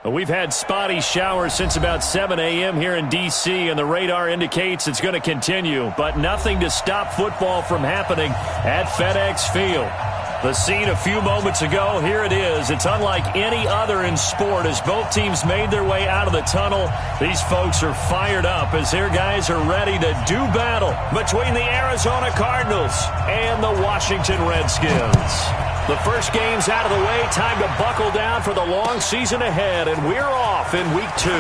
We've had spotty showers since about 7 a.m. here in D.C., and the radar indicates it's going to continue, but nothing to stop football from happening at FedEx Field. The scene a few moments ago, here it is. It's unlike any other in sport as both teams made their way out of the tunnel. These folks are fired up as their guys are ready to do battle between the Arizona Cardinals and the Washington Redskins. The first game's out of the way. Time to buckle down for the long season ahead, and we're off in week 2.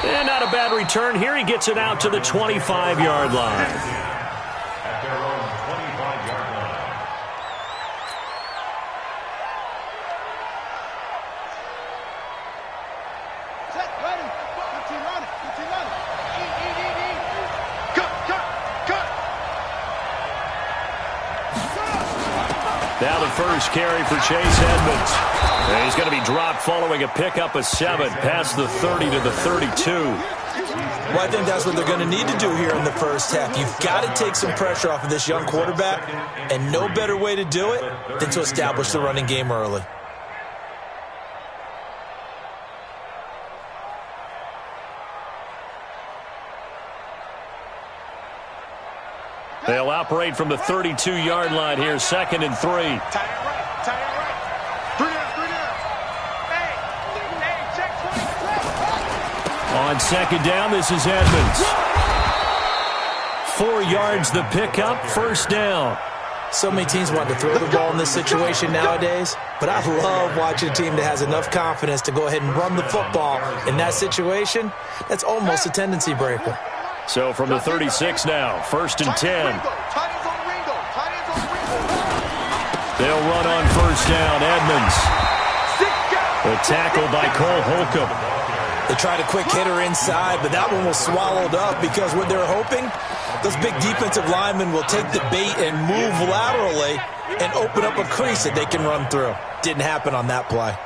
And not a bad return here. He gets it out to the 25-yard line. Now the first carry for Chase Edmonds. And he's going to be dropped following a pickup of 7 past the 30 to the 32. Well, I think that's what they're going to need to do here in the first half. You've got to take some pressure off of this young quarterback, and no better way to do it than to establish the running game early. They'll operate from the 32-yard line here, 2nd and 3. On 2nd down, this is Edmonds. 4 yards the pickup, 1st down. So many teams want to throw the ball in this situation nowadays, but I love watching a team that has enough confidence to go ahead and run the football. In that situation, that's almost a tendency breaker. So from the 36 now, 1st and 10. They'll run on 1st down. Edmonds. The tackle by Cole Holcomb. They tried a quick hitter inside, but that one was swallowed up because what they're hoping, those big defensive linemen will take the bait and move laterally and open up a crease that they can run through. Didn't happen on that play.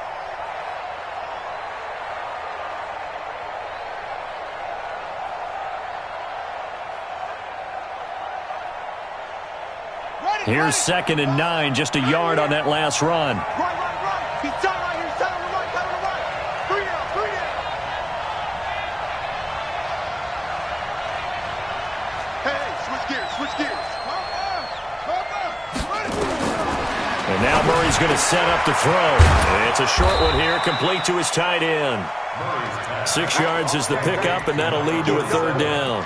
Here's 2nd and 9, just a yard on that last run. He's down right here. He's down on the right. Down on the right. 3 down. 3 down. Hey, switch gears. Switch gears. And now Murray's going to set up to throw. It's a short one here, complete to his tight end. 6 yards is the pickup, and that'll lead to a 3rd down.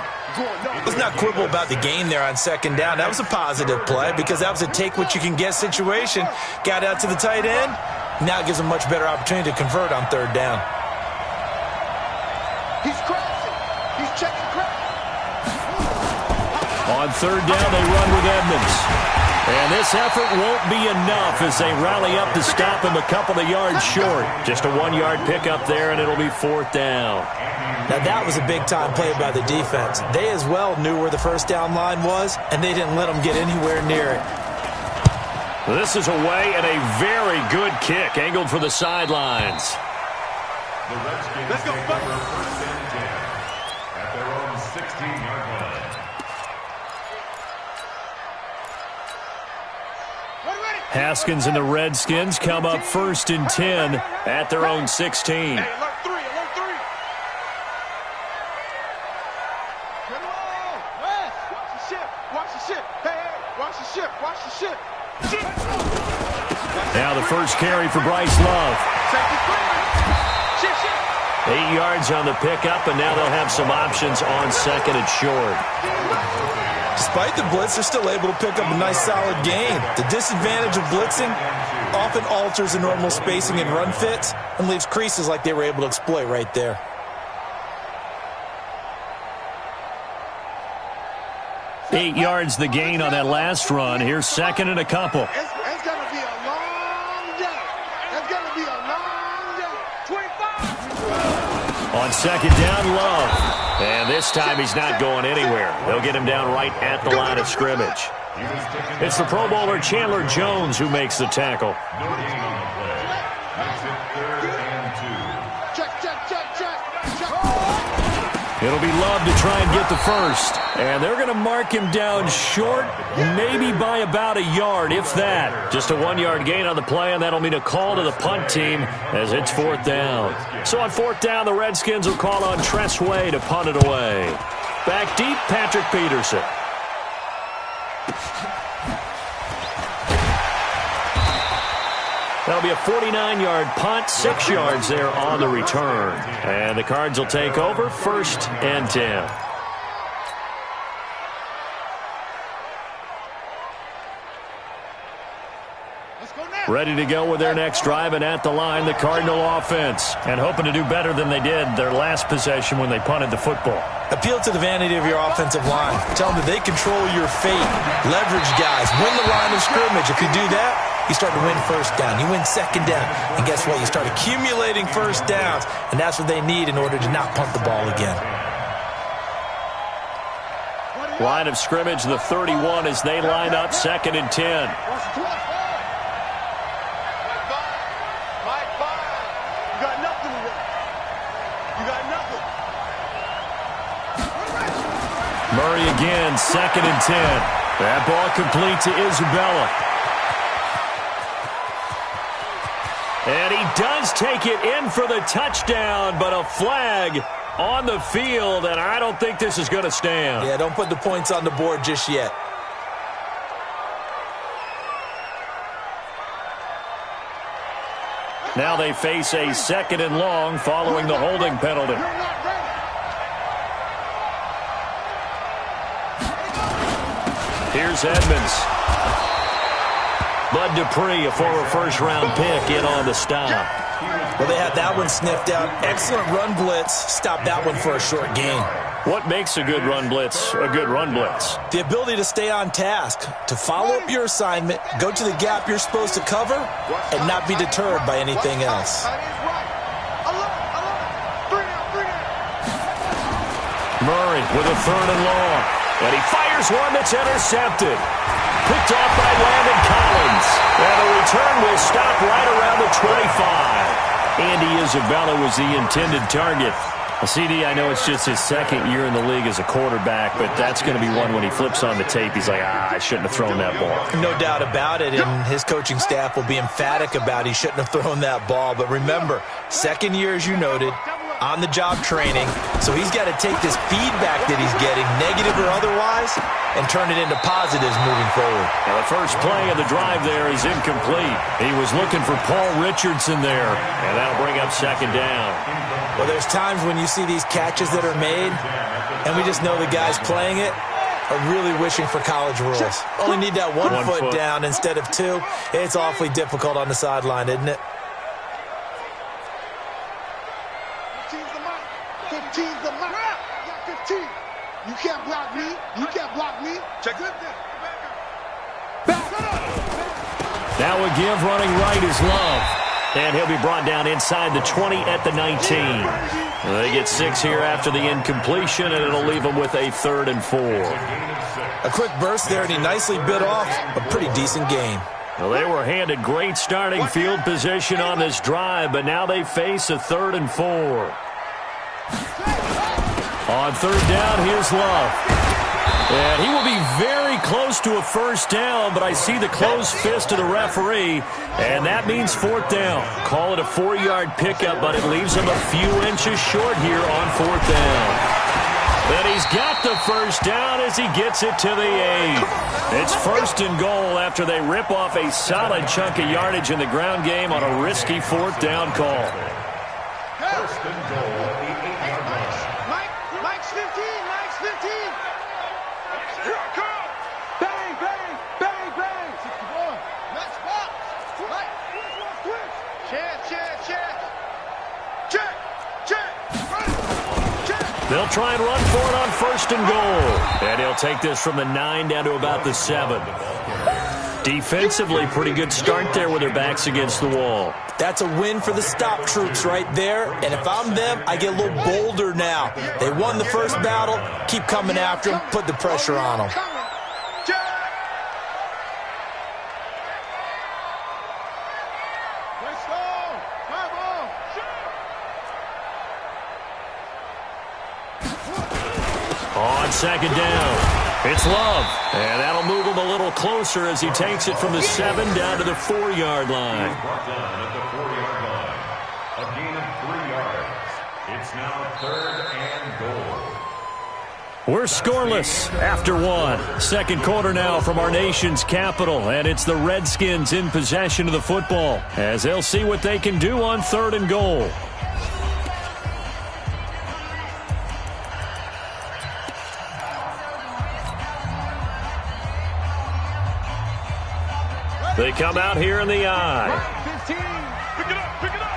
Let's not quibble about the gain there on 2nd down. That was a positive play because that was a take-what-you-can-get situation. Got out to the tight end. Now it gives them a much better opportunity to convert on 3rd down. He's crossing. He's checking crack. On 3rd down, they run with Edmonds. And this effort won't be enough as they rally up to stop him a couple of yards short. Just a 1-yard pickup there, and it'll be 4th down. Now that was a big-time play by the defense. They as well knew where the 1st down line was, and they didn't let them get anywhere near it. This is away, and a very good kick angled for the sidelines. The Redskins Let's go, take over 1st and 10 at their own 16-yard line. Haskins and the Redskins come up 1st and 10 at their own 16. Hey, alert 3, alert 3. Get along. West. Watch the ship. Watch the ship. Hey, hey, watch the ship. Watch the ship. Now the first carry for Bryce Love. 8 yards on the pickup, and now they'll have some options on 2nd and short. Despite the blitz, they're still able to pick up a nice solid gain. The disadvantage of blitzing often alters the normal spacing and run fits and leaves creases like they were able to exploit right there. Eight yards the gain on that last run. Here's 2nd and a couple. It's going to be a long day. It's going to be a long day. 25. On 2nd down, Love. And this time he's not going anywhere. They'll get him down right at the line of scrimmage. It's the Pro Bowler Chandler Jones who makes the tackle. No gain on the play. Makes it 3rd and 2. Check, check, check, check. It'll be Love to try and get the first. And they're going to mark him down short, maybe by about a yard, if that. Just a 1-yard gain on the play, and that'll mean a call to the punt team as it's 4th down. So on 4th down, the Redskins will call on Tressway to punt it away. Back deep, Patrick Peterson. That'll be a 49-yard punt, 6 yards there on the return. And the Cards will take over, 1st and 10. Ready to go with their next drive, and at the line, the Cardinal offense. And hoping to do better than they did their last possession when they punted the football. Appeal to the vanity of your offensive line. Tell them that they control your fate. Leverage guys. Win the line of scrimmage. If you do that, you start to win 1st down. You win 2nd down. And guess what? You start accumulating 1st downs. And that's what they need in order to not punt the ball again. Line of scrimmage, the 31 as they line up, 2nd and 10. Murray again, 2nd and 10. That ball complete to Isabella. And he does take it in for the touchdown, but a flag on the field, and I don't think this is going to stand. Yeah, don't put the points on the board just yet. Now they face a 2nd and long following the holding penalty. Here's Edmonds. Bud Dupree, a former first-round pick, in on the stop. Well, they had that one sniffed out. Excellent run blitz. Stopped that one for a short gain. What makes a good run blitz a good run blitz? The ability to stay on task, to follow up your assignment, go to the gap you're supposed to cover, and not be deterred by anything else. Murray with a 3rd and long. And he fires one that's intercepted. Picked off by Landon Collins. And the return will stop right around the 25. Andy Isabella was the intended target. CD, I know it's just his 2nd year in the league as a quarterback, but that's going to be one when he flips on the tape. He's like, I shouldn't have thrown that ball. No doubt about it, and his coaching staff will be emphatic about he shouldn't have thrown that ball. But remember, 2nd year, as you noted, on-the-job training, so he's got to take this feedback that he's getting, negative or otherwise, and turn it into positives moving forward. Now the first play of the drive there is incomplete. He was looking for Paul Richardson there, and that'll bring up 2nd down. Well, there's times when you see these catches that are made, and we just know the guys playing it are really wishing for college rules. Only need that one foot down instead of 2. It's awfully difficult on the sideline, isn't it? 15's the mark. 15's the mark. You got 15. You can't block me. You can't block me. Check it. Now a give running right is Love. And he'll be brought down inside the 20 at the 19. They get 6 here after the incompletion, and it'll leave them with a 3rd and 4. A quick burst there, and he nicely bit off a pretty decent gain. Well, they were handed great starting field position on this drive, but now they face a 3rd and 4. On 3rd down, here's Love. And he will be very close to a 1st down, but I see the closed fist of the referee, and that means 4th down. Call it a 4-yard pickup, but it leaves him a few inches short here on 4th down. And he's got the 1st down as he gets it to the 8. It's 1st and goal after they rip off a solid chunk of yardage in the ground game on a risky 4th down call. 1st and goal at the 8-yard line. Mike's 15. Mike's 15. Here I come. Bang, bang, bang, bang. 61. Let's pop. Right. Switch. Check. They'll try and run for it on 1st and goal. And he'll take this from the 9 down to about the 7. Defensively, pretty good start there with their backs against the wall. That's a win for the stop troops right there. And if I'm them, I get a little bolder now. They won the first battle. Keep coming after them. Put the pressure on them. Let's go. Come on. second down. It's Love, and that'll move him a little closer as he takes it from the 7 down to the 4-yard line. Brought down at the 4-yard line. A gain of 3 yards. It's now 3rd and goal. We're scoreless after 1. Second quarter now from our nation's capital, and it's the Redskins in possession of the football as they'll see what they can do on 3rd and goal. They come out here in the I. 15. Pick it up, pick it up.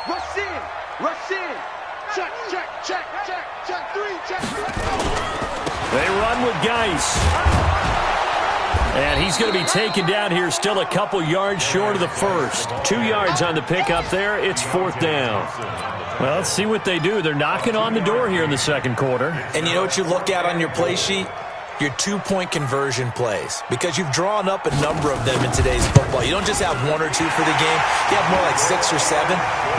Rush in, rush in. Check, check, check, check, check, 3, check. They run with Geis. And he's going to be taken down here still a couple yards short of the first. 2 yards on the pickup there. It's 4th down. Well, let's see what they do. They're knocking on the door here in the second quarter. And you know what you look at on your play sheet? Your 2-point conversion plays, because you've drawn up a number of them in today's football. You don't just have 1 or 2 for the game. You have more like 6 or 7.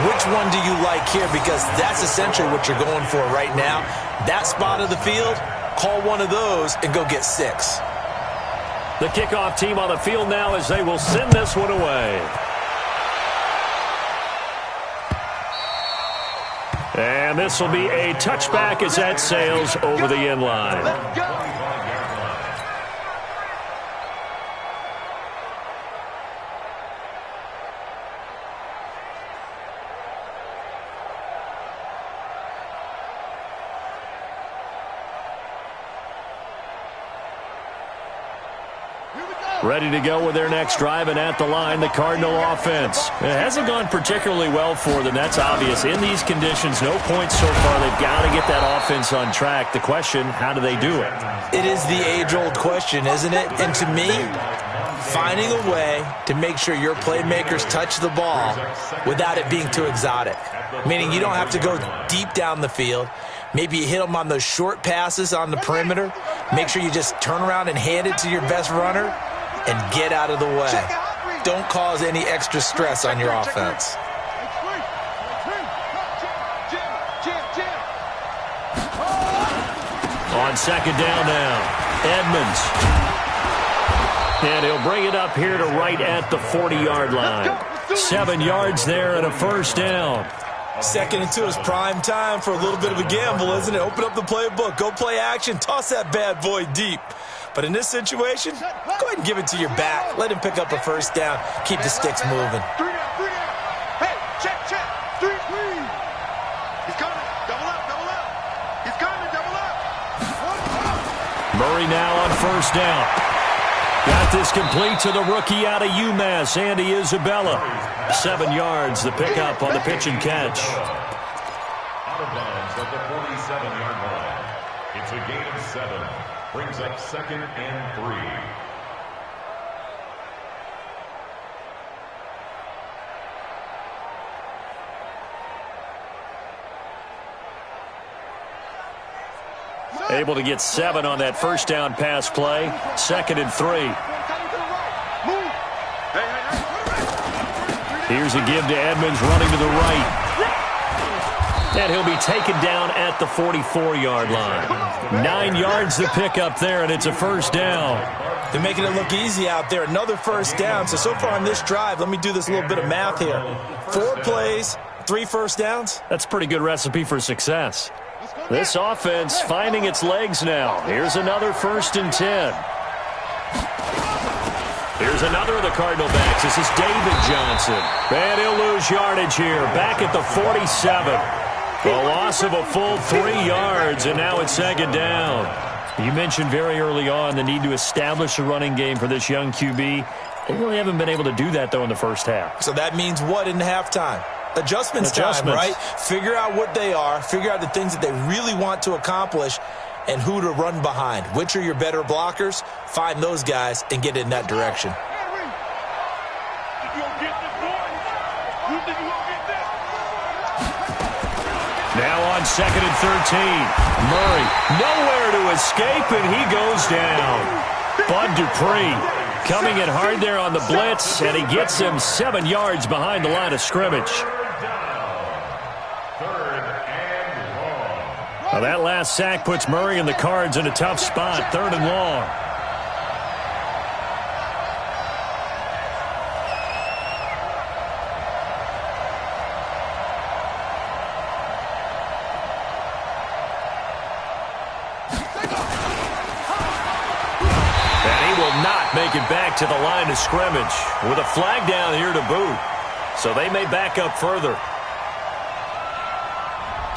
Which one do you like here? Because that's essentially what you're going for right now. That spot of the field, call one of those and go get 6. The kickoff team on the field now as they will send this one away. And this will be a touchback as that sails over the end line. Let's go. Ready to go with their next drive, and at the line, the Cardinal offense. It hasn't gone particularly well for them. That's obvious. In these conditions, no points so far. They've got to get that offense on track. The question, how do they do it? It is the age-old question, isn't it? And to me, finding a way to make sure your playmakers touch the ball without it being too exotic. Meaning you don't have to go deep down the field. Maybe you hit them on those short passes on the perimeter. Make sure you just turn around and hand it to your best runner and get out of the way. Don't cause any extra stress on your offense. On second down now, Edmonds. And he'll bring it up here to right at the 40-yard line. 7 yards there and a first down. Second and 2 is prime time for a little bit of a gamble, isn't it? Open up the playbook, go play action, toss that bad boy deep. But in this situation, go ahead and give it to your back. Let him pick up a first down. Keep the sticks moving. 3 down, 3 down. Hey, check, check. 3, 3. He's coming. Double up, double up. He's coming, double up. Murray now on first down. Got this complete to the rookie out of UMass, Andy Isabella. 7 yards, the pickup on the pitch and catch. Out of bounds at the 47-yard line. It's a gain of 7. Brings up 2nd and 3. Able to get 7 on that first down pass play. 2nd and 3. Here's a give to Edmonds running to the right. And he'll be taken down at the 44-yard line. 9 yards to pick up there, and it's a first down. They're making it look easy out there. Another first down. So far on this drive, let me do this little bit of math here. 4 plays, 3 first downs. That's a pretty good recipe for success. This offense finding its legs now. Here's another 1st and 10. Here's another of the Cardinal backs. This is David Johnson. And he'll lose yardage here. Back at the 47. A loss of a full 3 yards, and now it's 2nd down. You mentioned very early on the need to establish a running game for this young QB. They really haven't been able to do that, though, in the first half. So that means what in halftime? Adjustments time, right? Figure out what they are. Figure out the things that they really want to accomplish and who to run behind. Which are your better blockers? Find those guys and get in that direction. Now on 2nd and 13. Murray nowhere to escape, and he goes down. Bud Dupree coming in hard there on the blitz, and he gets him 7 yards behind the line of scrimmage. Well, that last sack puts Murray and the Cards in a tough spot, 3rd and long. Make it back to the line of scrimmage with a flag down here to boot. So they may back up further.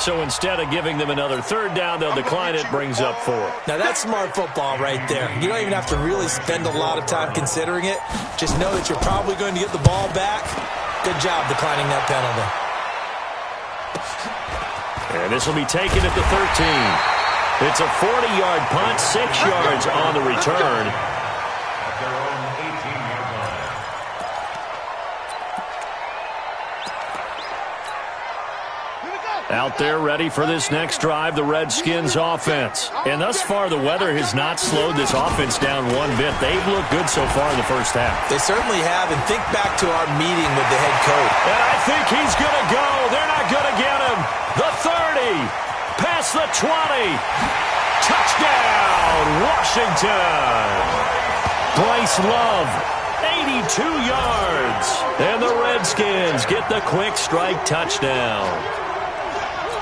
So instead of giving them another 3rd down, they'll decline it, brings up 4. Now that's smart football right there. You don't even have to really spend a lot of time considering it. Just know that you're probably going to get the ball back. Good job declining that penalty. And this will be taken at the 13. It's a 40-yard punt, 6 yards on the return. Out there ready for this next drive, the Redskins offense. And thus far, the weather has not slowed this offense down one bit. They've looked good so far in the first half. They certainly have, and think back to our meeting with the head coach. And I think he's going to go. They're not going to get him. The 30, past the 20. Touchdown, Washington. Bryce Love, 82 yards. And the Redskins get the quick strike touchdown.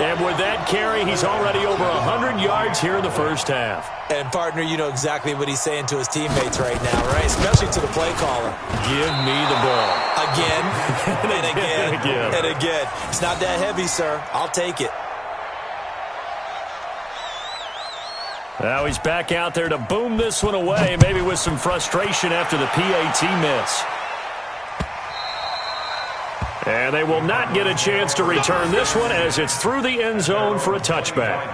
And with that carry, he's already over 100 yards here in the first half. And, partner, you know exactly what he's saying to his teammates right now, right? Especially to the play caller. Give me the ball. Again, and again, and again. It's not that heavy, sir. I'll take it. Now he's back out there to boom this one away, maybe with some frustration after the PAT miss. And they will not get a chance to return this one as it's through the end zone for a touchback.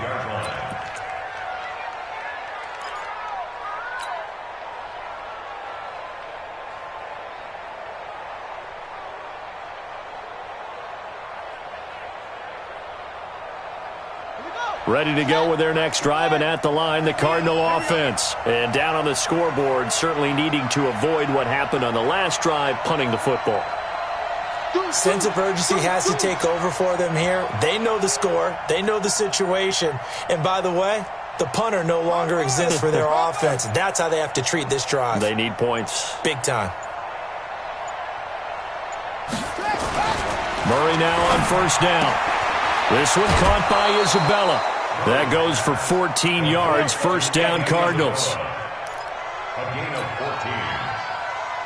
Ready to go with their next drive, and at the line, the Cardinal offense. And down on the scoreboard, certainly needing to avoid what happened on the last drive, punting the football. Sense of urgency has to take over for them here. They know the score. They know the situation. And by the way, the punter no longer exists for their offense. That's how they have to treat this drive. They need points. Big time. Murray now on 1st down. This one caught by Isabella. That goes for 14 yards. 1st down, Cardinals. A gain of 14.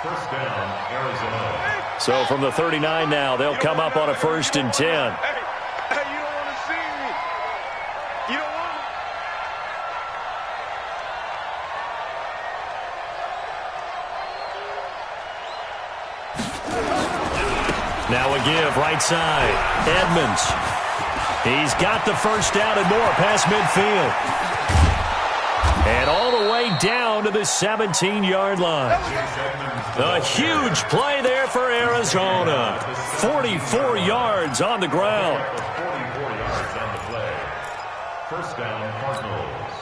1st down, Arizona. So from the 39 now, they'll come up on a 1st and 10. Hey, you don't want to see me. You don't want to. Now a give, right side. Edmonds. He's got the 1st down and more past midfield. And all the way down to the 17-yard line. A huge play there for Arizona. 44 yards on the ground. 44 yards on the play. 1st down, Cardinals.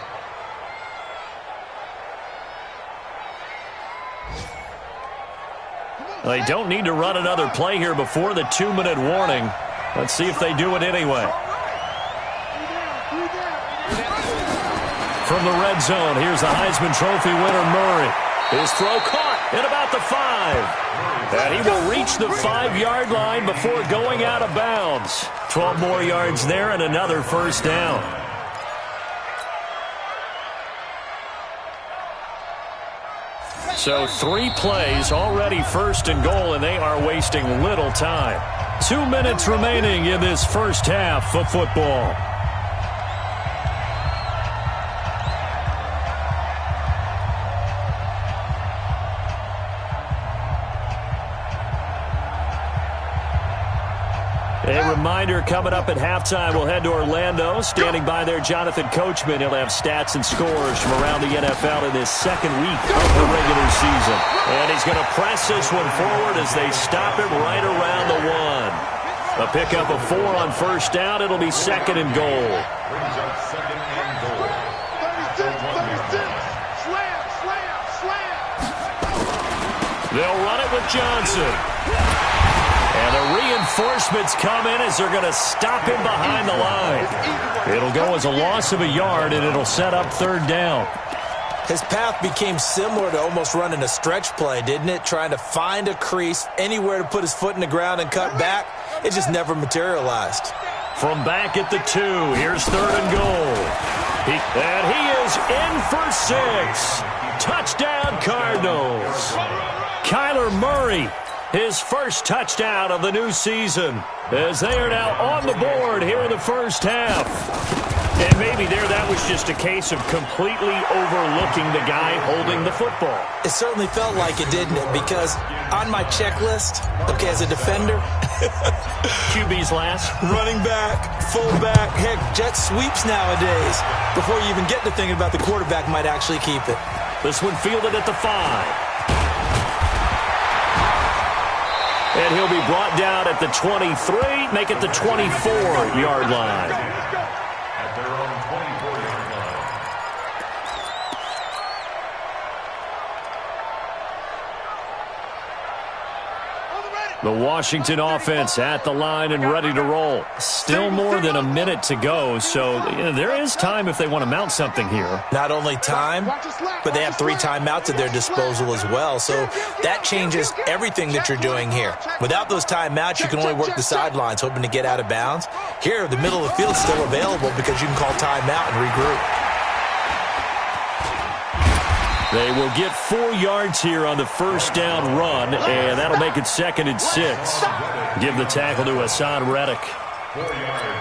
They don't need to run another play here before the 2-minute warning. Let's see if they do it anyway. From the red zone, here's the Heisman Trophy winner, Murray. His throw caught at about the 5. And he will reach the 5-yard line before going out of bounds. 12 more yards there and another 1st down. So 3 plays, already 1st and goal, and they are wasting little time. 2 minutes remaining in this first half of football. A reminder, coming up at halftime, we'll head to Orlando. Standing by there, Jonathan Coachman. He'll have stats and scores from around the NFL in his 2nd week of the regular season. And he's going to press this one forward as they stop him right around the 1. A pickup of 4 on 1st down. It'll be 2nd and goal. Brings up 2nd and goal. 36. Slam. They'll run it with Johnson. And And the reinforcements come in as they're going to stop him behind the line. It'll go as a loss of a yard, and it'll set up third down. His path became similar to almost running a stretch play, didn't it? Trying to find a crease, anywhere to put his foot in the ground and cut back. It just never materialized. From back at the 2, here's third and goal. And he is in for 6. Touchdown, Cardinals. Kyler Murray, his first touchdown of the new season, as they are now on the board here in the first half. And maybe that was just a case of completely overlooking the guy holding the football. It certainly felt like it, didn't it? Because on my checklist, okay, as a defender, QB's last. running back, fullback, heck, jet sweeps nowadays. Before you even get to thinking about the quarterback might actually keep it. This one fielded at the 5. And he'll be brought down at the 23, make it the 24-yard line. At their own 24-yard line. The Washington offense at the line and ready to roll. Still more than a minute to go, so there is time if they want to mount something here. Not only time, but they have 3 timeouts at their disposal as well, so that changes everything that you're doing here. Without those timeouts, you can only work the sidelines, hoping to get out of bounds. Here, the middle of the field is still available because you can call timeout and regroup. They will get 4 yards here on the first down run, and that'll make it 2nd and 6. Give the tackle to Hassan Reddick.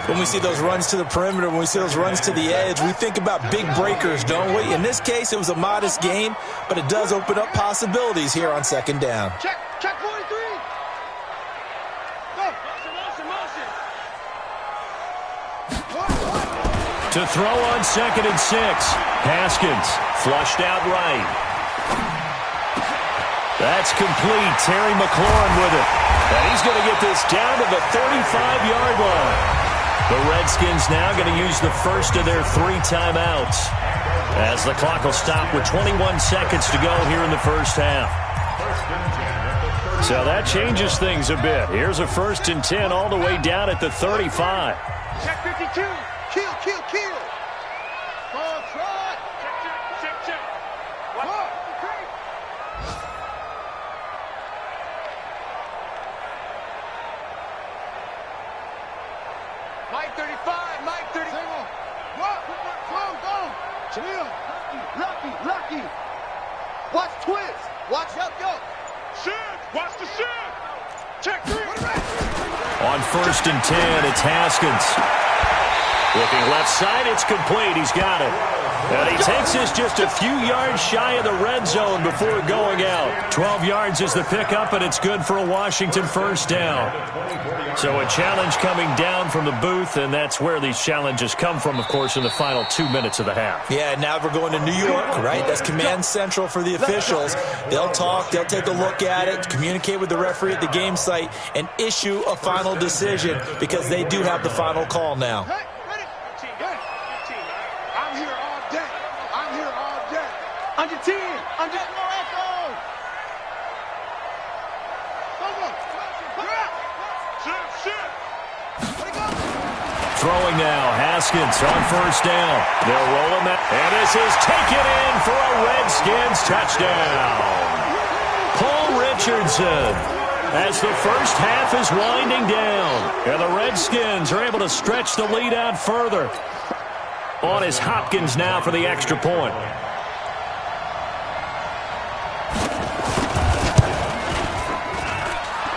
When we see those runs to the perimeter, when we see those runs to the edge, we think about big breakers, don't we? In this case, it was a modest gain, but it does open up possibilities here on 2nd down. Check 43. Go. To throw on 2nd and 6. Haskins flushed out right. That's complete. Terry McLaurin with it. And he's going to get this down to the 35-yard line. The Redskins now going to use the first of their 3 timeouts, as the clock will stop with 21 seconds to go here in the first half. So that changes things a bit. Here's a 1st and 10 all the way down at the 35. Check 52. Kill. Ball try. Check. What? Mike 35. What? Go. Chill. Lucky. Watch twist. Watch go. Shit. Watch the shit. Check 3. On 1st and 10, it's Haskins. Looking left side, it's complete. He's got it. And he takes this just a few yards shy of the red zone before going out. 12 yards is the pickup, and it's good for a Washington first down. So a challenge coming down from the booth, and that's where these challenges come from, of course, in the final 2 minutes of the half. Yeah, now we're going to New York, right? That's command central for the officials. They'll talk, they'll take a look at it, communicate with the referee at the game site, and issue a final decision because they do have the final call now. Under 10. Under echo. Throwing now, Haskins on first down. They'll roll him out, and this is taken in for a Redskins touchdown. Paul Richardson, as the first half is winding down, and the Redskins are able to stretch the lead out further. On is Hopkins now for the extra point.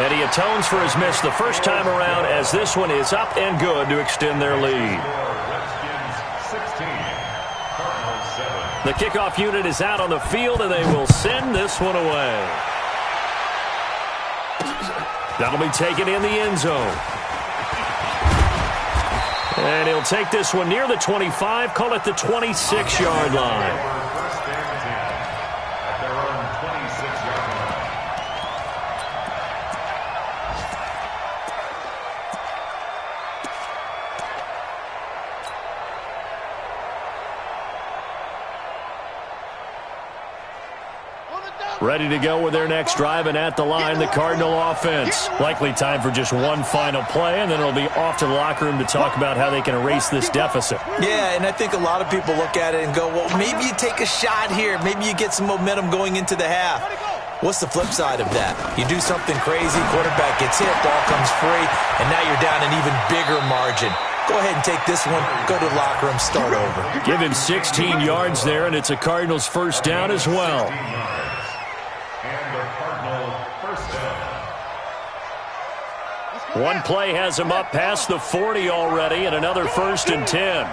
And he atones for his miss the first time around, as this one is up and good to extend their lead. The kickoff unit is out on the field, and they will send this one away. That'll be taken in the end zone. And he'll take this one near the 25, call it the 26-yard line. Ready to go with their next drive, and at the line, the Cardinal offense. Likely time for just one final play, and then it'll be off to the locker room to talk about how they can erase this deficit. Yeah, and I think a lot of people look at it and go, well, maybe you take a shot here. Maybe you get some momentum going into the half. What's the flip side of that? You do something crazy, quarterback gets hit, ball comes free, and now you're down an even bigger margin. Go ahead and take this one, go to the locker room, start over. Give him 16 yards there, and it's a Cardinals first down as well. One play has him up past the 40 already, and another 1st and 10.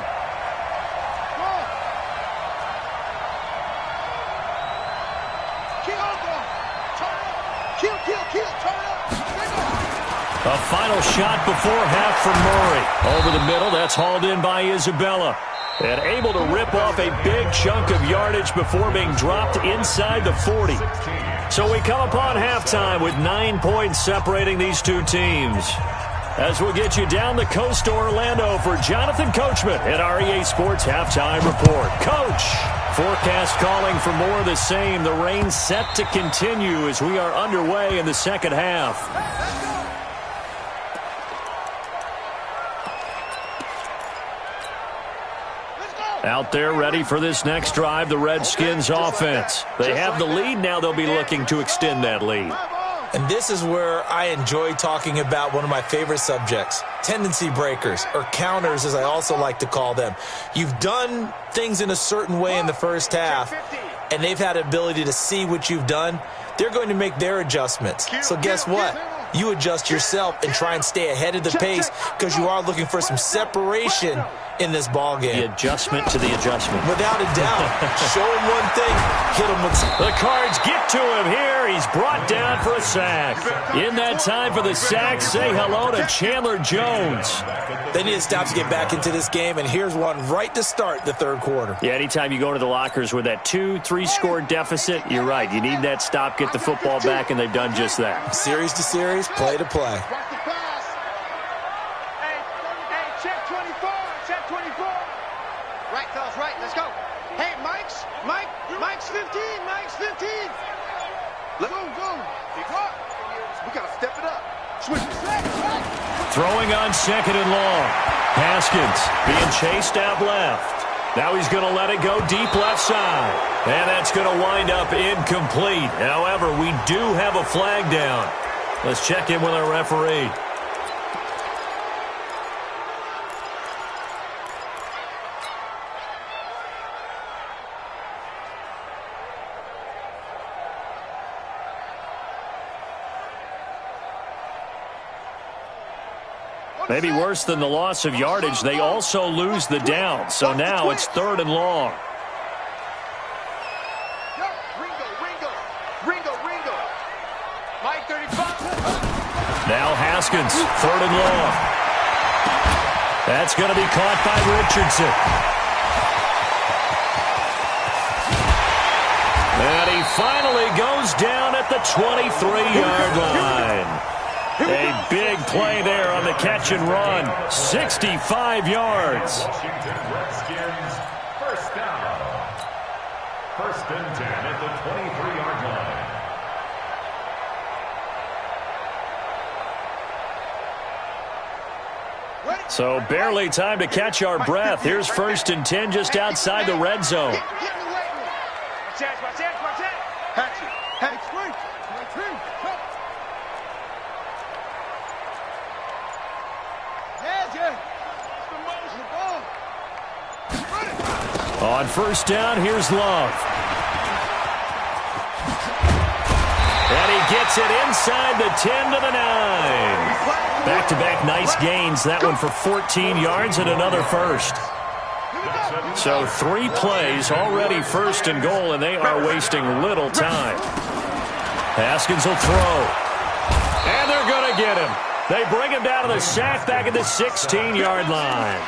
A final shot before half from Murray. Over the middle, that's hauled in by Isabella. And able to rip off a big chunk of yardage before being dropped inside the 40. So we come upon halftime with 9 points separating these two teams. As we'll get you down the coast to Orlando for Jonathan Coachman at our EA Sports Halftime Report. Coach, forecast calling for more of the same. The rain set to continue as we are underway in the second half. Out there ready for this next drive, the Redskins offense. They have the lead. Now they'll be looking to extend that lead. And this is where I enjoy talking about one of my favorite subjects, tendency breakers, or counters as I also like to call them. You've done things in a certain way in the first half, and they've had the ability to see what you've done. They're going to make their adjustments. So guess what? You adjust yourself and try and stay ahead of the pace because you are looking for some separation in this ball game. The adjustment to the adjustment. Without a doubt. Show him one thing, hit him with some. The Cards get to him here. He's brought down for a sack. In that time for the sack, say hello to Chandler Jones. They need to stop to get back into this game, and here's one right to start the third quarter. Yeah, anytime you go to the lockers with that 2-3 score deficit, you're right. You need that stop, get the football back, and they've done just that. Series to series, play to play. Right, fellas, right. Let's go. Hey, Mike's 15. Mike's 15. Let's go. We got to step it up. Switch it. Throwing on 2nd and long. Haskins being chased out left. Now he's going to let it go deep left side. And that's going to wind up incomplete. However, we do have a flag down. Let's check in with our referee. Maybe worse than the loss of yardage, they also lose the down. So now it's 3rd and long. Ringo. Mike 35. Now Haskins, 3rd and long. That's going to be caught by Richardson. And he finally goes down at the 23-yard line. A big play there on the catch and run. 65 yards. Washington Redskins, first down. 1st and 10 at the 23-yard line. So barely time to catch our breath. Here's 1st and 10 just outside the red zone. On 1st down, here's Love. And he gets it inside the 10 to the 9. Back-to-back nice gains. That one for 14 yards and another first. So 3 plays, already 1st and goal, and they are wasting little time. Haskins will throw. And they're going to get him. They bring him down to the sack back at the 16-yard line.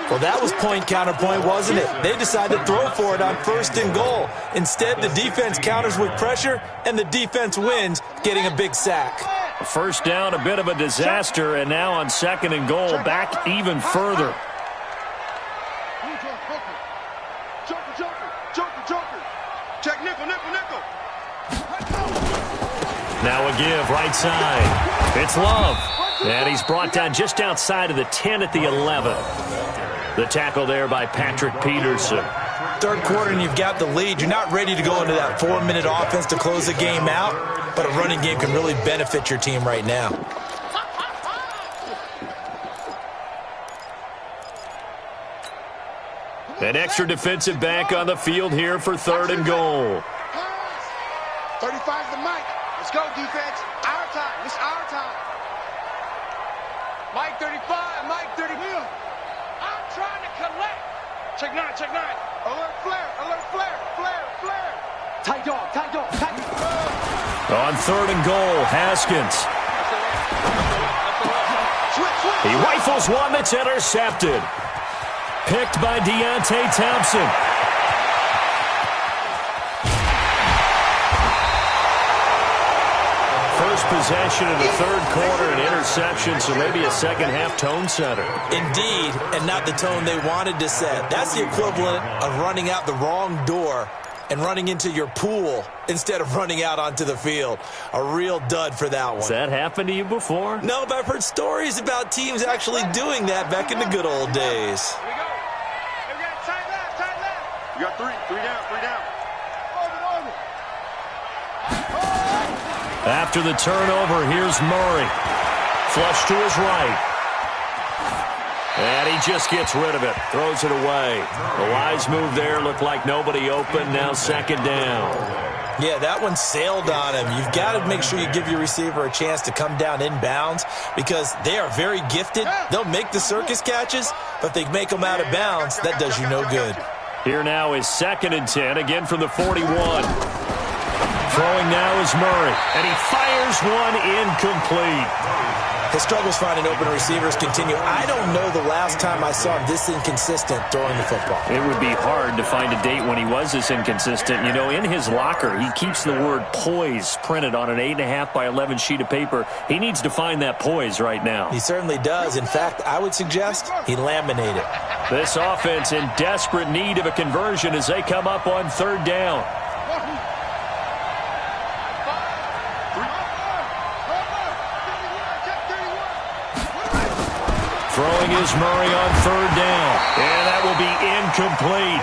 Well, that was point counterpoint, wasn't it? They decided to throw for it on 1st and goal. Instead, the defense counters with pressure, and the defense wins, getting a big sack. 1st down, a bit of a disaster, and now on 2nd and goal, back even further. Joker. Check nickel. Now a give, right side. It's Love. And he's brought down just outside of the 10 at the 11. The tackle there by Patrick Peterson. Third quarter and you've got the lead. You're not ready to go into that 4-minute offense to close the game out, but a running game can really benefit your team right now. An extra defensive back on the field here for 3rd and goal. 35's the mic. Let's go, defense. Our time. It's our time. Mike 35, Mike 30. I'm trying to collect. Check 9, check 9. Alert flare, alert flare, flare, flare. Tight dog, tight dog, tight dog. On 3rd and goal, Haskins. He rifles one that's intercepted. Picked by Deontay Thompson. First possession in the 3rd quarter, an interception, so maybe a second-half tone setter. Indeed, and not the tone they wanted to set. That's the equivalent of running out the wrong door and running into your pool instead of running out onto the field. A real dud for that one. Has that happened to you before? No, but I've heard stories about teams actually doing that back in the good old days. Here we go. Here we got tight left, tight left. You got three down, three down. Over. After the turnover, here's Murray. Flush to his right. And he just gets rid of it. Throws it away. The wise move there. Looked like nobody open. Now 2nd down. Yeah, that one sailed on him. You've got to make sure you give your receiver a chance to come down inbounds because they are very gifted. They'll make the circus catches, but if they make them out of bounds, that does you no good. Here now is 2nd and 10, again from the 41. Throwing now is Murray, and he fires one incomplete. His struggles finding open receivers continue. I don't know the last time I saw him this inconsistent throwing the football. It would be hard to find a date when he was this inconsistent. You know, in his locker, he keeps the word poise printed on an 8.5 by 11 sheet of paper. He needs to find that poise right now. He certainly does. In fact, I would suggest he laminate it. This offense in desperate need of a conversion as they come up on 3rd down. Throwing is Murray on 3rd down. And that will be incomplete.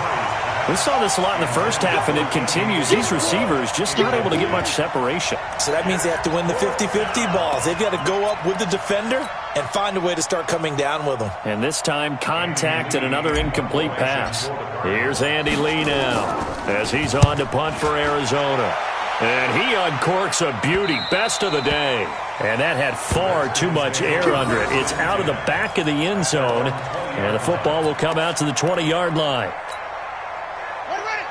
We saw this a lot in the first half, and it continues. These receivers just not able to get much separation. So that means they have to win the 50-50 balls. They've got to go up with the defender and find a way to start coming down with them. And this time, contact and another incomplete pass. Here's Andy Lee now as he's on to punt for Arizona. And he uncorks a beauty. Best of the day. And that had far too much air under it. It's out of the back of the end zone. And the football will come out to the 20-yard line.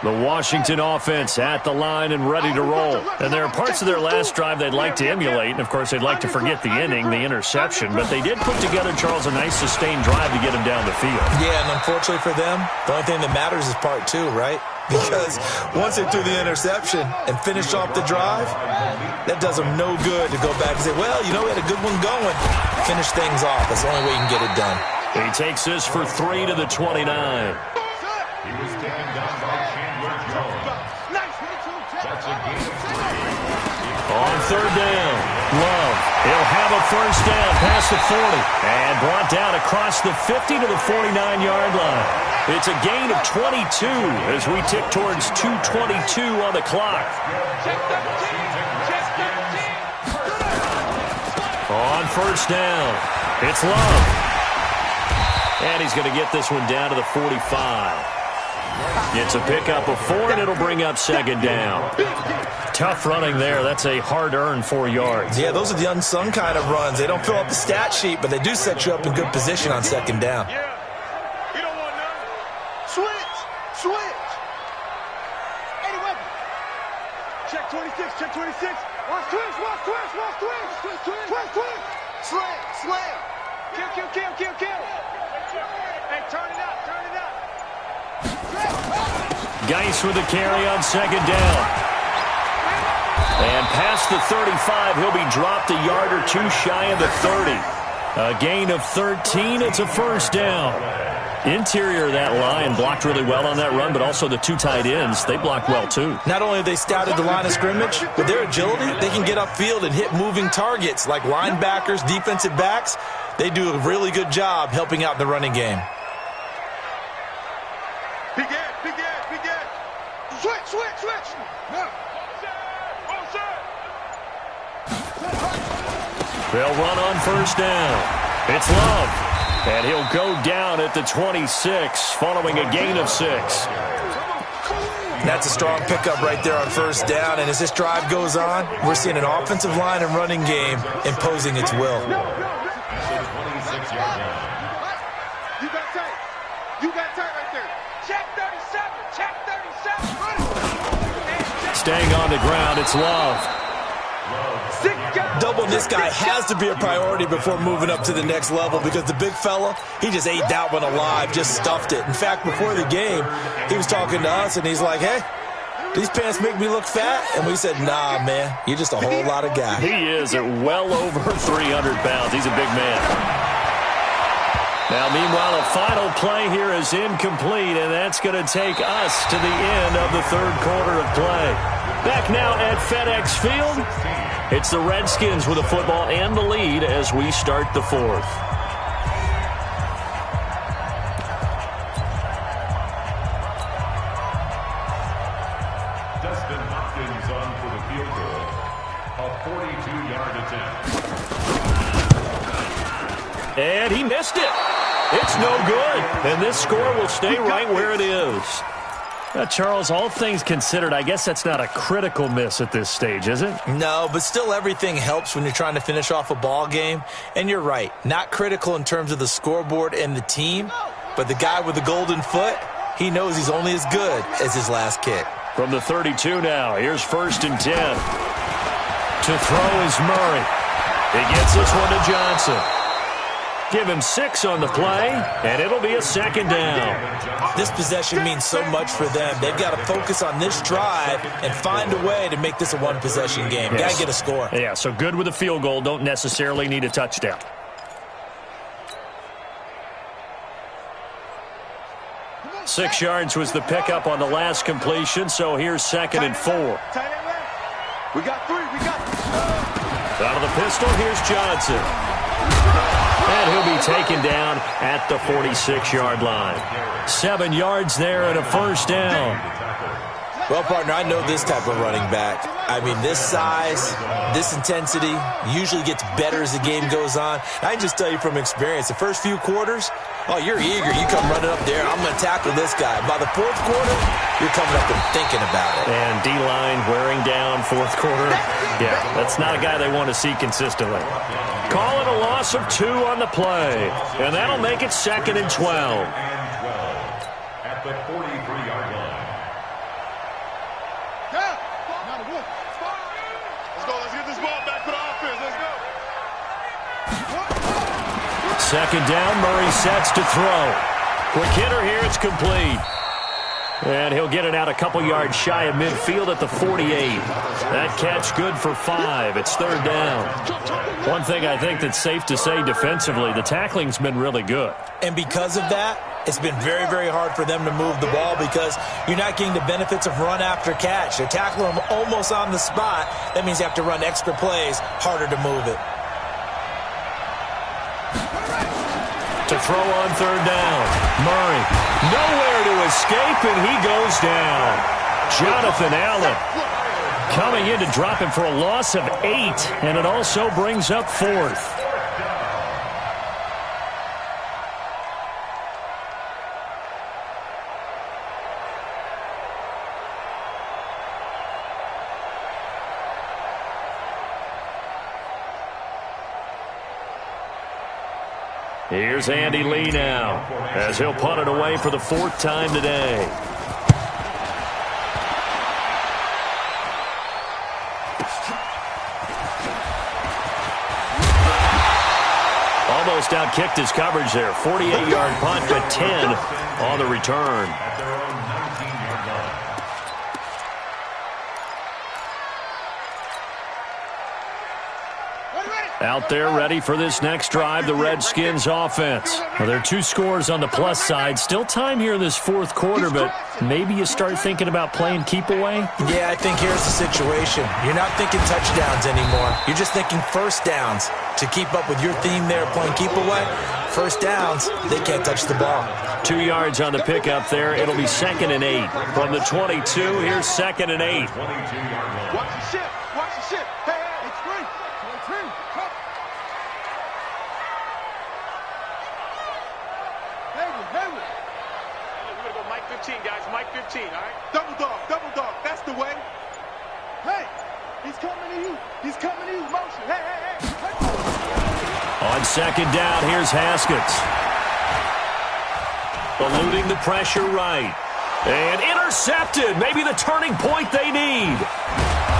The Washington offense at the line and ready to roll. And there are parts of their last drive they'd like to emulate. And, of course, they'd like to forget the inning, the interception. But they did put together, Charles, a nice sustained drive to get him down the field. Yeah, and unfortunately for them, the only thing that matters is part 2, right? Because once they threw the interception and finished off the drive, that does them no good to go back and say, well, you know, we had a good one going. Finish things off. That's the only way you can get it done. He takes this for 3 to the 29. He was taken down by Chandler Jones. That's a gain of 3. On 3rd down, Love. He'll have a first down past the 40 and brought down across the 50 to the 49-yard line. It's a gain of 22 as we tick towards 2:22 on the clock. On 1st down, it's Love. And he's going to get this one down to the 45. It's a pickup of 4, and it'll bring up 2nd down. Tough running there. That's a hard-earned 4 yards. Yeah, those are the unsung kind of runs. They don't fill up the stat sheet, but they do set you up in good position on 2nd down. Yeah. You don't want none. Switch. 80 weapon. Check 26, check 26. Watch twist. Slam. Kill. Hey, turn it up. Geis with the carry on 2nd down. And past the 35, he'll be dropped a yard or 2 shy of the 30. A gain of 13, it's a first down. Interior of that line blocked really well on that run, but also the two tight ends, they blocked well too. Not only have they scouted the line of scrimmage, but their agility, they can get upfield and hit moving targets like linebackers, defensive backs. They do a really good job helping out the running game. Begin. Switch. No. They'll run on first down. It's Love. And he'll go down at the 26 following a gain of 6. That's a strong pickup right there on first down. And as this drive goes on, we're seeing an offensive line and running game imposing its will. You got tight right there. Check 37. Staying on the ground, it's Love. Doubling this guy has to be a priority before moving up to the next level because the big fella, he just ate that one alive, just stuffed it. In fact, before the game, he was talking to us, and he's like, hey, these pants make me look fat? And we said, nah, man, you're just a whole lot of guy. He is at well over 300 pounds. He's a big man. Now, meanwhile, a final play here is incomplete, and that's going to take us to the end of the third quarter of play. Back now at FedEx Field, it's the Redskins with the football and the lead as we start the fourth. Dustin Hopkins on for the field goal. A 42-yard attempt. And he missed it. It's no good. And this score will stay right where it is. Now, Charles, all things considered, I guess that's not a critical miss at this stage, is it? No, but still everything helps when you're trying to finish off a ball game. And you're right, not critical in terms of the scoreboard and the team, but the guy with the golden foot, he knows he's only as good as his last kick. From the 32 now, here's 1st and 10. To throw is Murray. He gets this one to Johnson. Give him 6 on the play, and it'll be a 2nd down. This possession means so much for them. They've got to focus on this drive and find a way to make this a one-possession game. Yes. Got to get a score. Yeah, so good with a field goal. Don't necessarily need a touchdown. Six yards was the pickup on the last completion, so here's 2nd and 4. We got 3. Out of the pistol, here's Johnson. And he'll be taken down at the 46-yard line. 7 yards there and a 1st down. Well, partner, I know this type of running back. I mean, this size, this intensity usually gets better as the game goes on. I can just tell you from experience, the first few quarters, oh, you're eager. You come running up there, I'm going to tackle this guy. By the 4th quarter, you're coming up and thinking about it. And D-line wearing down 4th quarter. Yeah, that's not a guy they want to see consistently. Call it a loss of 2 on the play. And that'll make it 2nd and 12. At the 43-yard line. Let's get this ball back to the offense. Let's go. 2nd down, Murray sets to throw. Quick hitter here, it's complete. And he'll get it out a couple yards shy of midfield at the 48. That catch good for 5. It's 3rd down. One thing I think that's safe to say defensively, the tackling's been really good. And because of that, it's been very, very hard for them to move the ball because you're not getting the benefits of run after catch. They're tackling them almost on the spot. That means you have to run extra plays, harder to move it. To throw on 3rd down. Murray, nowhere to escape, and he goes down. Jonathan Allen coming in to drop him for a loss of 8, and it also brings up 4th. Here's Andy Lee now, as he'll punt it away for the 4th time today. Almost outkicked his coverage there. 48-yard punt, but 10 on the return. At their own 19-yard line. Out there ready for this next drive, the Redskins offense. Well, there are 2 scores on the plus side. Still time here in this fourth quarter, but maybe you start thinking about playing keep away? Yeah, I think here's the situation. You're not thinking touchdowns anymore. You're just thinking first downs. To keep up with your theme there, playing keep away, first downs, they can't touch the ball. 2 yards on the pickup there. It'll be 2nd and 8. From the 22, here's 2nd and 8. Watch the ship. Watch the ship. Hey, it's free. It's free. Come. Hayward. We're going to go Mike 15, guys. Mike 15, all right? Double dog. That's the way. Hey, he's coming to you. He's coming to you. Motion. Hey. On 2nd down, here's Haskins. Eluding the pressure right. And intercepted. Maybe the turning point they need.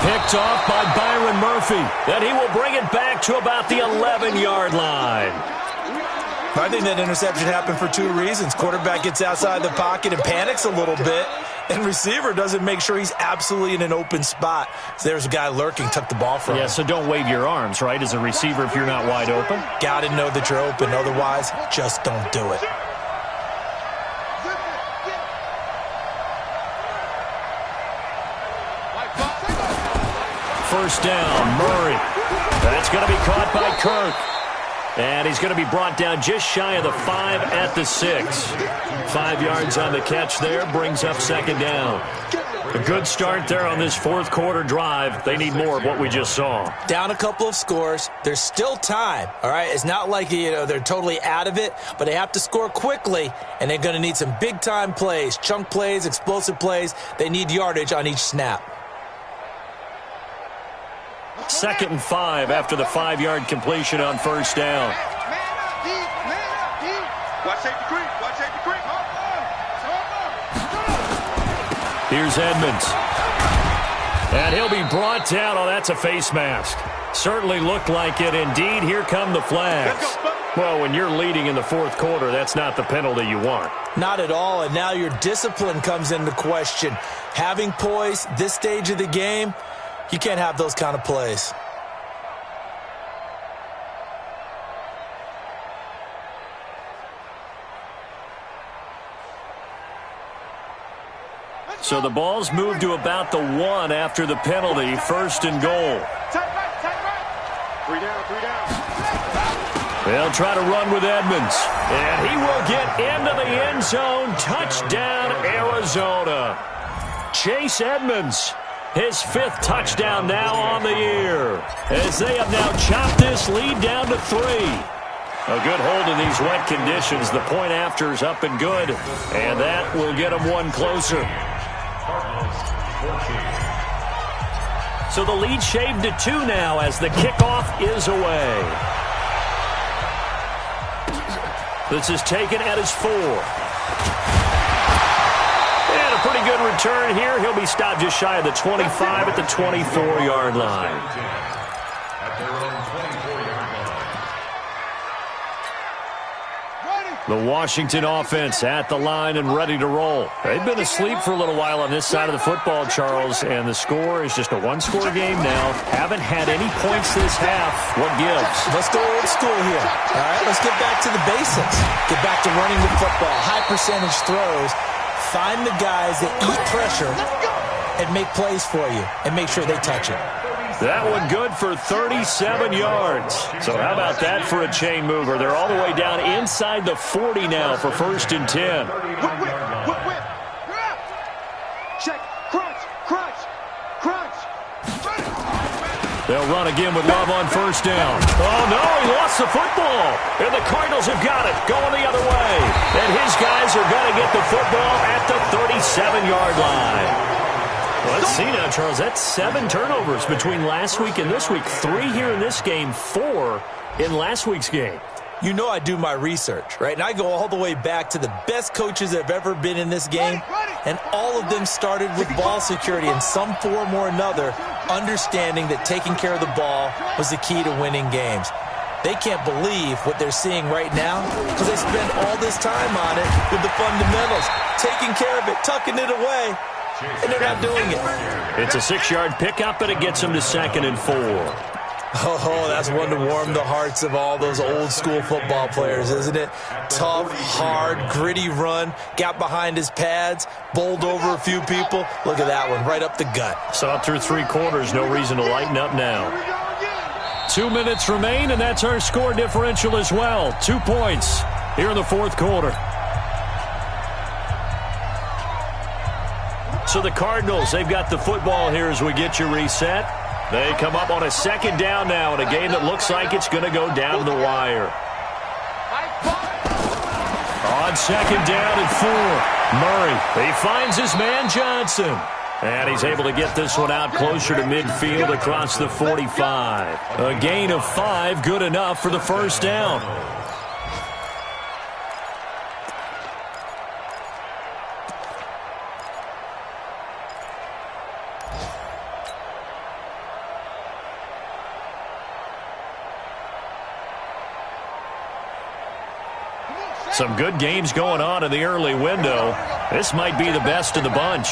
Picked off by Byron Murphy. Then he will bring it back to about the 11-yard line. I think that interception happened for 2 reasons. Quarterback gets outside the pocket and panics a little bit, and receiver doesn't make sure he's absolutely in an open spot. So there's a guy lurking, took the ball from him. Yeah, so don't wave your arms, right, as a receiver if you're not wide open? Got to know that you're open. Otherwise, just don't do it. First down, Murray. That's going to be caught by Kirk. And he's going to be brought down just shy of the 5 at the 6. 5 yards on the catch there, brings up 2nd down. A good start there on this fourth quarter drive. They need more of what we just saw. Down a couple of scores. There's still time, all right? It's not like, they're totally out of it, but they have to score quickly, and they're going to need some big-time plays, chunk plays, explosive plays. They need yardage on each snap. 2nd and 5 after the 5-yard completion on first down. Watch safety creep. Here's Edmonds. And he'll be brought down. Oh, that's a face mask. Certainly looked like it. Indeed, here come the flags. Well, when you're leading in the fourth quarter, that's not the penalty you want. Not at all, and now your discipline comes into question. Having poise this stage of the game, you can't have those kind of plays. So the ball's moved to about the 1 after the penalty. 1st and goal. Tight right. 3 down. They'll try to run with Edmonds. And he will get into the end zone. Touchdown, Arizona. Chase Edmonds. His 5th touchdown now on the year, as they have now chopped this lead down to 3. A good hold in these wet conditions. The point after's up and good, and that will get them 1 closer. So the lead shaved to 2 now as the kickoff is away. This is taken at his 4. And a pretty good return here. He'll be stopped just shy of the 25 at the 24-yard line. At their own 24-yard line. The Washington offense at the line and ready to roll. They've been asleep for a little while on this side of the football, Charles, and the score is just a 1-score game now. Haven't had any points this half. What gives? Let's go old school here. All right, let's get back to the basics. Get back to running the football, high percentage throws. Find the guys that eat pressure and make plays for you and make sure they touch it. That one good for 37 yards. So how about that for a chain mover? They're all the way down inside the 40 now for 1st and 10. Whip. Check. Crunch. They'll run again with Love on 1st down. Oh, no, he lost the football. And the Cardinals have got it, going the other way. And his guys are going to get the football at the 37-yard line. Well, let's see now, Charles. That's 7 turnovers between last week and this week. 3 here in this game, 4 in last week's game. You know I do my research, right? And I go all the way back to the best coaches that have ever been in this game, and all of them started with ball security in some form or another, understanding that taking care of the ball was the key to winning games. They can't believe what they're seeing right now because they spend all this time on it with the fundamentals, taking care of it, tucking it away, and they're not doing it. It's a 6-yard pickup, and it gets them to 2nd and 4. Oh, that's one to warm the hearts of all those old school football players, isn't it? Tough, hard, gritty run, got behind his pads, bowled over a few people. Look at that one, right up the gut. Saw it through 3 quarters, no reason to lighten up now. 2 minutes remain, and that's our score differential as well. 2 points here in the 4th quarter. So the Cardinals, they've got the football here as we get you reset. They come up on a 2nd down now in a game that looks like it's going to go down to the wire. On 2nd down and 4, Murray, he finds his man Johnson. And he's able to get this one out closer to midfield across the 45. A gain of 5, good enough for the 1st down. Some good games going on in the early window. This might be the best of the bunch.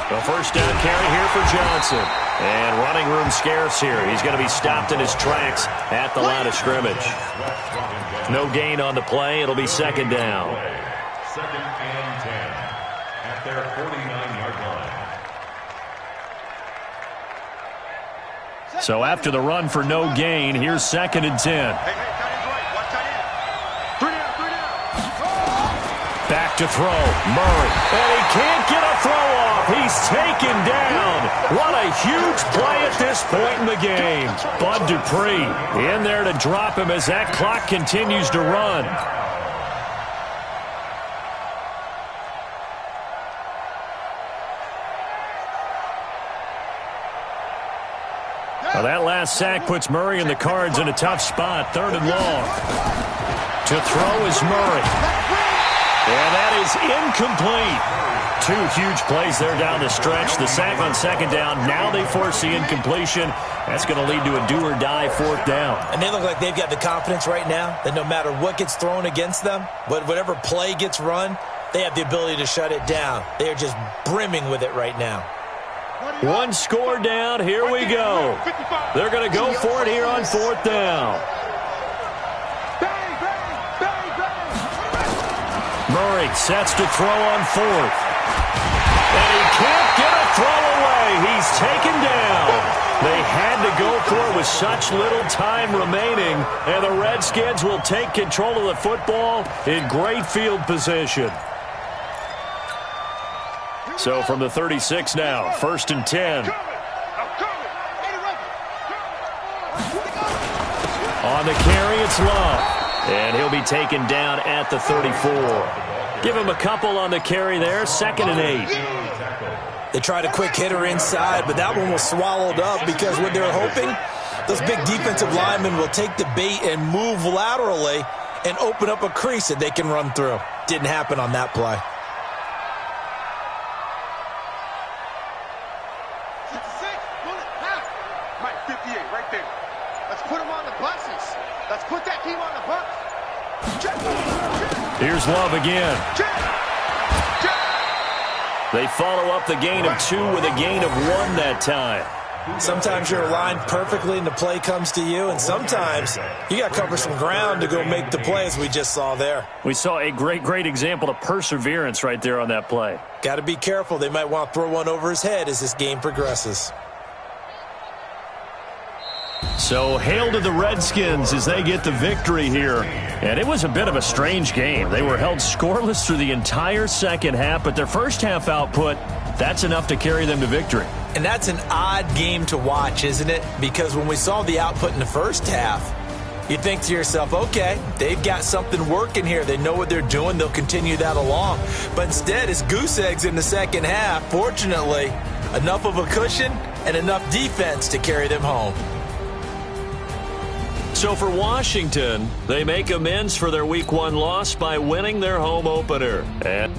The 1st down carry here for Johnson. And running room scarce here. He's going to be stopped in his tracks at the line of scrimmage. No gain on the play. It'll be 2nd down. 2nd and 10 at their 49-yard line. So after the run for no gain, here's 2nd and 10. Back to throw, Murray, and he can't get a throw off. He's taken down. What a huge play at this point in the game. Bud Dupree in there to drop him as that clock continues to run. Now that last sack puts Murray and the Cards in a tough spot, 3rd and long. To throw is Murray. And that is incomplete. 2 huge plays there down the stretch. The sack on 2nd down. Now they force the incompletion. That's going to lead to a do-or-die 4th down. And they look like they've got the confidence right now that no matter what gets thrown against them, whatever play gets run, they have the ability to shut it down. They are just brimming with it right now. 1 score down. Here we go. They're going to go for it here on 4th down. Murray sets to throw on 4th. And he can't get a throw away. He's taken down. They had to go for it with such little time remaining. And the Redskins will take control of the football in great field position. So from the 36 now, 1st and 10. On the carry, it's Love. And he'll be taken down at the 34. Give him a couple on the carry there, 2nd and 8. They tried a quick hitter inside, but that one was swallowed up because what they're hoping, those big defensive linemen will take the bait and move laterally and open up a crease that they can run through. Didn't happen on that play. Mike, 58, right there. Let's put him on the buses. Let's put that team on the bus. Here's Love again. They follow up the gain of 2 with a gain of 1 that time. Sometimes you're aligned perfectly and the play comes to you, and sometimes you got to cover some ground to go make the play, as we just saw there. We saw a great example of perseverance right there on that play. Got to be careful. They might want to throw one over his head as this game progresses. So hail to the Redskins as they get the victory here. And it was a bit of a strange game. They were held scoreless through the entire 2nd half, but their 1st half output, that's enough to carry them to victory. And that's an odd game to watch, isn't it? Because when we saw the output in the 1st half, you think to yourself, okay, they've got something working here. They know what they're doing. They'll continue that along. But instead, it's goose eggs in the 2nd half. Fortunately, enough of a cushion and enough defense to carry them home. So for Washington, they make amends for their Week 1 loss by winning their home opener. And